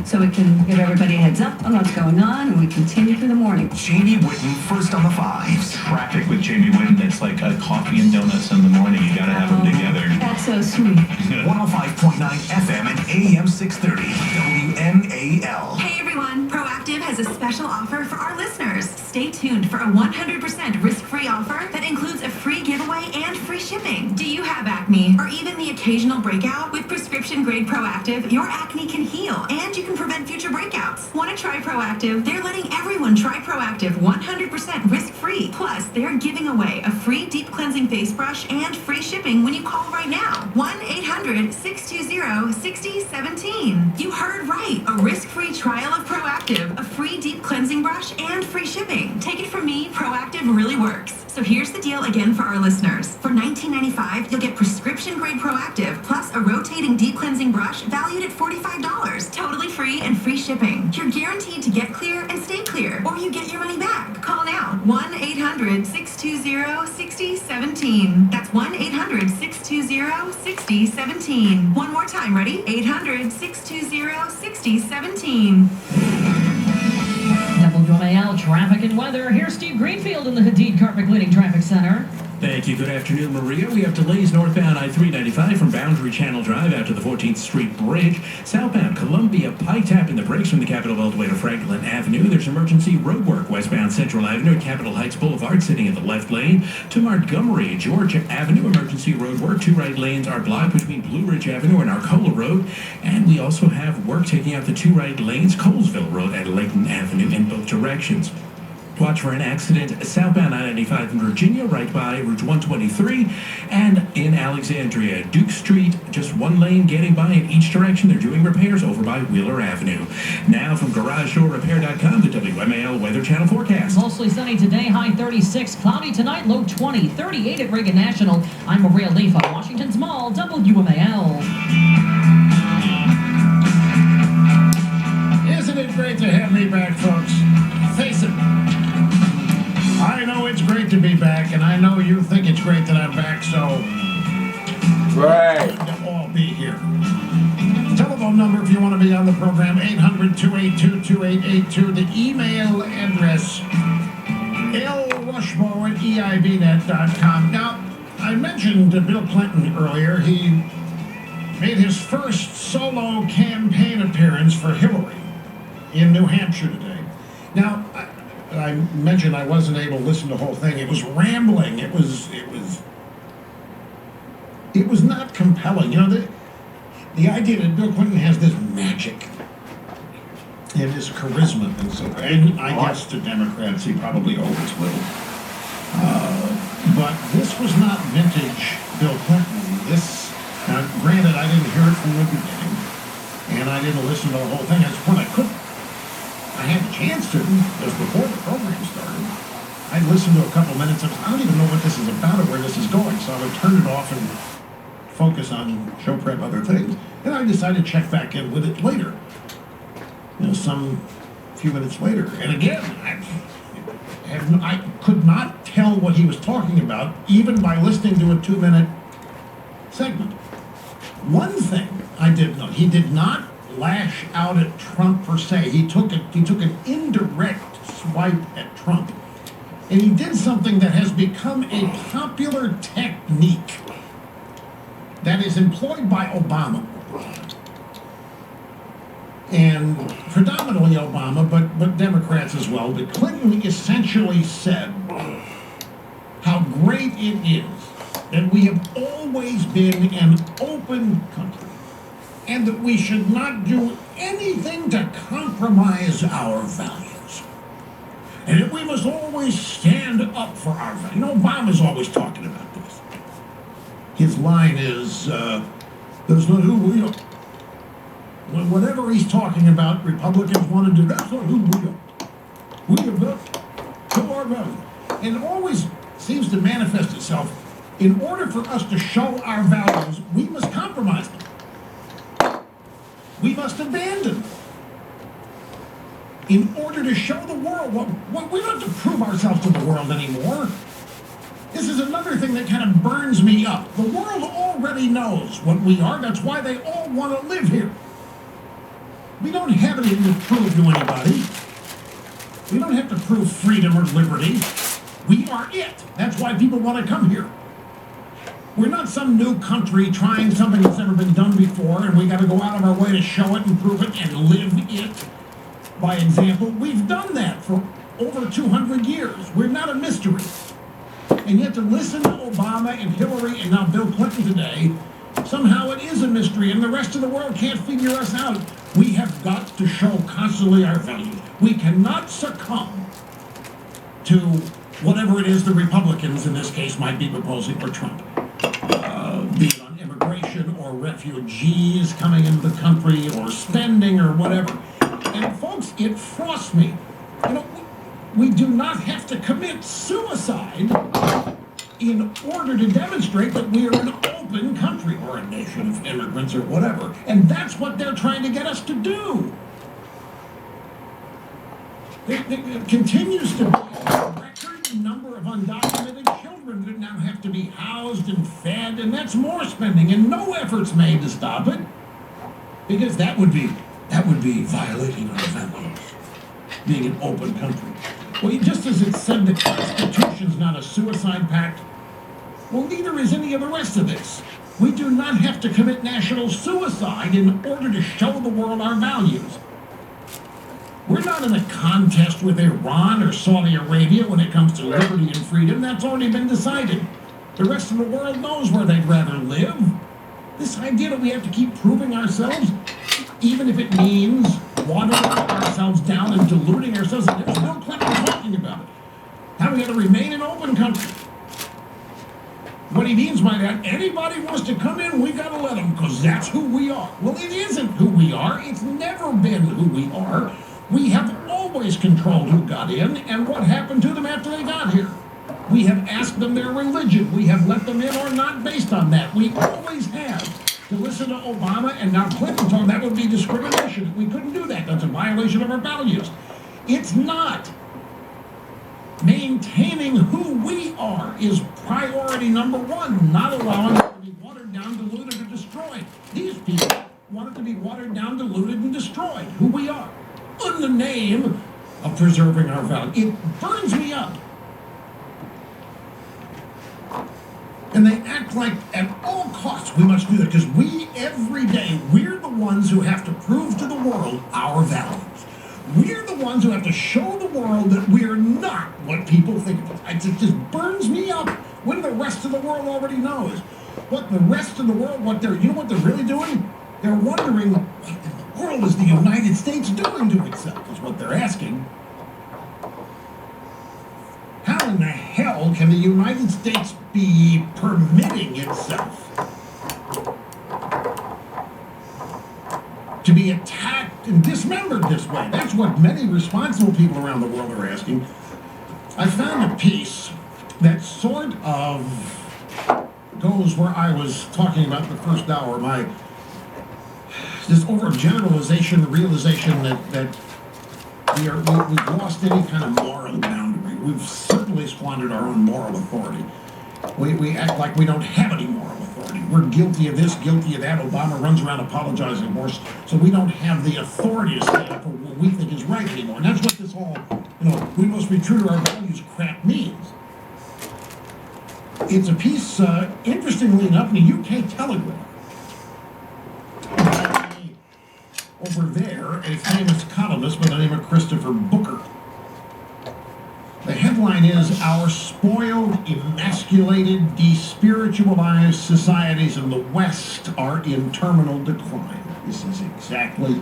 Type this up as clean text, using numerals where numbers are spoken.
so we can give everybody a heads up on what's going on, and we continue through the morning. Jamie Whitten first on the fives. Traffic with Jamie Whitten, it's like a coffee and donuts in the morning. You gotta have them together. That's so sweet. 105.9 FM and AM 630 WMAL. Hey everyone, Proactive has a special offer for our listeners. Stay tuned for a 100% risk-free offer that includes a free giveaway and free shipping. Do you have acne or even the occasional breakout? With prescription-grade Proactive, your acne can heal and you can prevent future breakouts. Want to try Proactive? They're letting everyone try Proactive 100% risk-free. Plus, they're giving away a free deep cleansing face brush and free shipping when you call right now. 1-800-620-6017. You heard right. A risk-free trial of Proactive, a free deep cleansing brush, and free shipping. Take it from me, Proactive really works. So here's the deal again for our listeners. For $19.95, you'll get prescription-grade Proactive plus a rotating deep cleansing brush valued at $45. Totally free and free shipping. You're guaranteed to get clear and stay clear, or you get your money back. Call now. 1-800-620-6017. That's 1-800-620-6017. One more time, ready? 800-620-6017. WMAL traffic and weather. Here's Steve Greenfield in the Hadid Carpet Cleaning Traffic Center. Thank you. Good afternoon, Maria. We have delays northbound I-395 from Boundary Channel Drive out to the 14th Street Bridge. Southbound Columbia Pike tapping the brakes from the Capitol Beltway to Franklin Avenue. There's emergency road work westbound Central Avenue at Capitol Heights Boulevard sitting in the left lane. To Montgomery, Georgia Avenue, emergency road work. Two right lanes are blocked between Blue Ridge Avenue and Arcola Road. And we also have work taking out the two right lanes, Colesville Road at Layton Avenue in both directions. Watch for an accident southbound I-95 in Virginia, right by Route 123, and in Alexandria, Duke Street, just one lane getting by in each direction. They're doing repairs over by Wheeler Avenue. Now from GarageDoorRepair.com, the WMAL Weather Channel forecast. Mostly sunny today, high 36, cloudy tonight, low 20, 38 at Reagan National. I'm Maria Leaf on Washington's Mall, WMAL. Isn't it great to have me back, folks? Face it. I know it's great to be back, and I know you think it's great that I'm back, so right. Good to all be here. Telephone number if you want to be on the program, 800-282-2882. The email address, lrushmo@eibnet.com. Now, I mentioned Bill Clinton earlier. He made his first solo campaign appearance for Hillary in New Hampshire today. Now, I mentioned I wasn't able to listen to the whole thing. It was rambling. It was not compelling. You know, the idea that Bill Clinton has this magic and his charisma and so, and I guess to Democrats he probably always will. But this was not vintage Bill Clinton. This, now, granted, I didn't hear it from the beginning, and I didn't listen to the whole thing. At this point, I couldn't. I had a chance to, because before the program started, I listened to a couple minutes of, I don't even know what this is about or where this is going, so I would turn it off and focus on show prep, other things. And I decided to check back in with it later, you know, some few minutes later. And again, I could not tell what he was talking about, even by listening to a 2-minute segment. One thing I did know, he did not lash out at Trump per se. He took an indirect swipe at Trump. And he did something that has become a popular technique that is employed by Obama. And predominantly Obama, but Democrats as well. But Clinton essentially said how great it is that we have always been an open country, and that we should not do anything to compromise our values. And that we must always stand up for our values. You know, Obama's always talking about this. His line is, there's no who we are. Whatever he's talking about, Republicans want to do, that's not who we are. We have got to show our values. And it always seems to manifest itself. In order for us to show our values, we must compromise them. We must abandon them. In order to show the world, we don't have to prove ourselves to the world anymore. This is another thing that kind of burns me up. The world already knows what we are. That's why they all want to live here. We don't have anything to prove to anybody. We don't have to prove freedom or liberty. We are it. That's why people want to come here. We're not some new country trying something that's never been done before, and we got to go out of our way to show it and prove it and live it by example. We've done that for over 200 years. We're not a mystery. And yet to listen to Obama and Hillary and now Bill Clinton today, somehow it is a mystery, and the rest of the world can't figure us out. We have got to show constantly our values. We cannot succumb to whatever it is the Republicans in this case might be proposing for Trump. Be it on immigration or refugees coming into the country or spending or whatever. And folks, it frosts me. You know, we do not have to commit suicide in order to demonstrate that we are an open country or a nation of immigrants or whatever. And that's what they're trying to get us to do. It continues to be a record number of undocumented children that now have to be housed and fed, and that's more spending, and no efforts made to stop it, because that would be violating our values, being an open country. Well, just as it said the Constitution's not a suicide pact, well, neither is any of the rest of this. We do not have to commit national suicide in order to show the world our values. We're not in a contest with Iran or Saudi Arabia when it comes to liberty and freedom. That's already been decided. The rest of the world knows where they'd rather live. This idea that we have to keep proving ourselves, even if it means watering ourselves down and diluting ourselves, and there's Bill Clinton talking about it. How we got to remain an open country. What he means by that, anybody wants to come in, we got to let them, because that's who we are. Well, it isn't who we are. It's never been who we are. We have always controlled who got in and what happened to them after they got here. We have asked them their religion. We have let them in or not based on that. We always have. To listen to Obama and now Clinton talk, that would be discrimination. We couldn't do that. That's a violation of our values. It's not. Maintaining who we are is priority number one, not allowing it to be watered down, diluted, or destroyed. These people want it to be watered down, diluted, and destroyed, who we are, in the name of preserving our values. It burns me up. And they act like at all costs we must do that, because we, every day, we're the ones who have to prove to the world our values. We're the ones who have to show the world that we're not what people think of us. It just burns me up when the rest of the world already knows. What the rest of the world, you know what they're really doing? They're wondering, what in the world is the United States doing to itself, is what they're asking. How in the hell can the United States be permitting itself to be attacked and dismembered this way? That's what many responsible people around the world are asking. I found a piece that sort of goes where I was talking about the first hour, this overgeneralization, the realization that we've lost any kind of moral boundary. We've certainly squandered our own moral authority. We act like we don't have any moral authority. We're guilty of this, guilty of that. Obama runs around apologizing for us, so we don't have the authority to stand up for what we think is right anymore. And that's what this whole, we must be true to our values crap means. It's a piece, interestingly enough, in the UK Telegraph. Over there, a famous columnist by the name of Christopher Booker. The headline is, "Our spoiled, emasculated, despiritualized societies in the West are in terminal decline." This is exactly